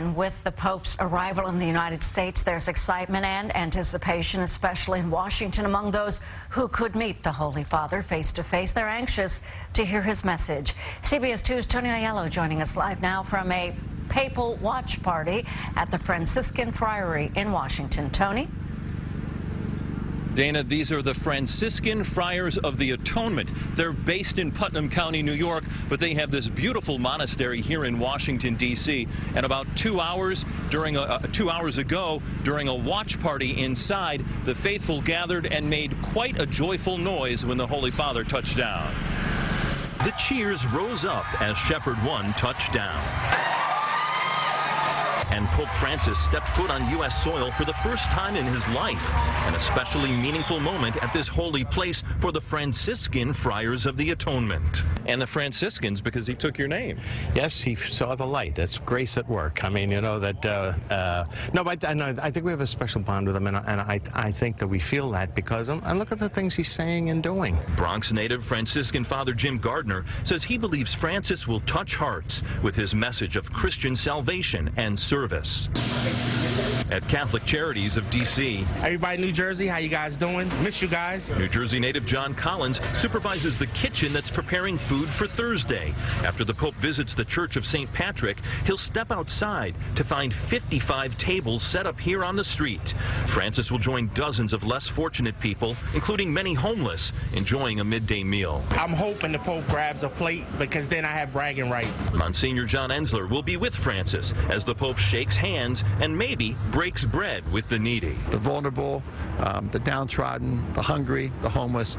And with the Pope's arrival in the United States, there's excitement and anticipation, especially in Washington, among those who could meet the Holy Father face to face. They're anxious to hear his message. CBS 2's Tony Aiello joining us live now from a papal watch party at the Franciscan Friary in Washington. Tony? Dana, these are the Franciscan Friars of the Atonement. They're based in Putnam County, New York, but they have this beautiful monastery here in Washington, D.C. And about 2 hours ago, during a watch party inside, the faithful gathered and made quite a joyful noise when the Holy Father touched down. The cheers rose up as Shepherd 1 touched down. And Pope Francis stepped foot on U.S. soil for the first time in his life. An especially meaningful moment at this holy place for the Franciscan Friars of the Atonement. And the Franciscans because he took your name. Yes, he saw the light. That's grace at work. I mean, you know, that, no, but I think we have a special bond with him, and I think that we feel that because, and look at the things he's saying and doing. Bronx native Franciscan Father Jim Gardner says he believes Francis will touch hearts with his message of Christian salvation and service. At Catholic Charities of D.C. Everybody in New Jersey, how you guys doing? Miss you guys. New Jersey native John Collins supervises the kitchen that's preparing food for Thursday. After the Pope visits the Church of St. Patrick, he'll step outside to find 55 tables set up here on the street. Francis will join dozens of less fortunate people, including many homeless, enjoying a midday meal. I'm hoping the Pope grabs a plate because then I have bragging rights. Monsignor John Ensler will be with Francis as the Pope shakes hands and maybe breaks bread with the needy. The vulnerable, the downtrodden, the hungry, the homeless.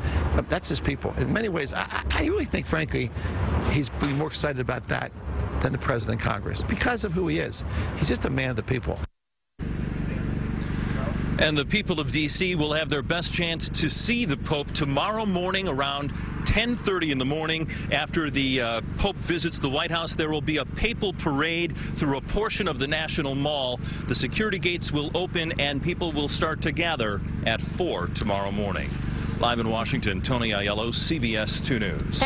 That's his people. In many ways, I really think, frankly, he's been more excited about that than the President of Congress because of who he is. He's just a man of the people. And the people of D.C. will have their best chance to see the Pope tomorrow morning around 10:30 in the morning. After the Pope visits the White House, there will be a papal parade through a portion of the National Mall. The security gates will open and people will start to gather at 4 tomorrow morning. Live in Washington, Tony Aiello, CBS 2 News.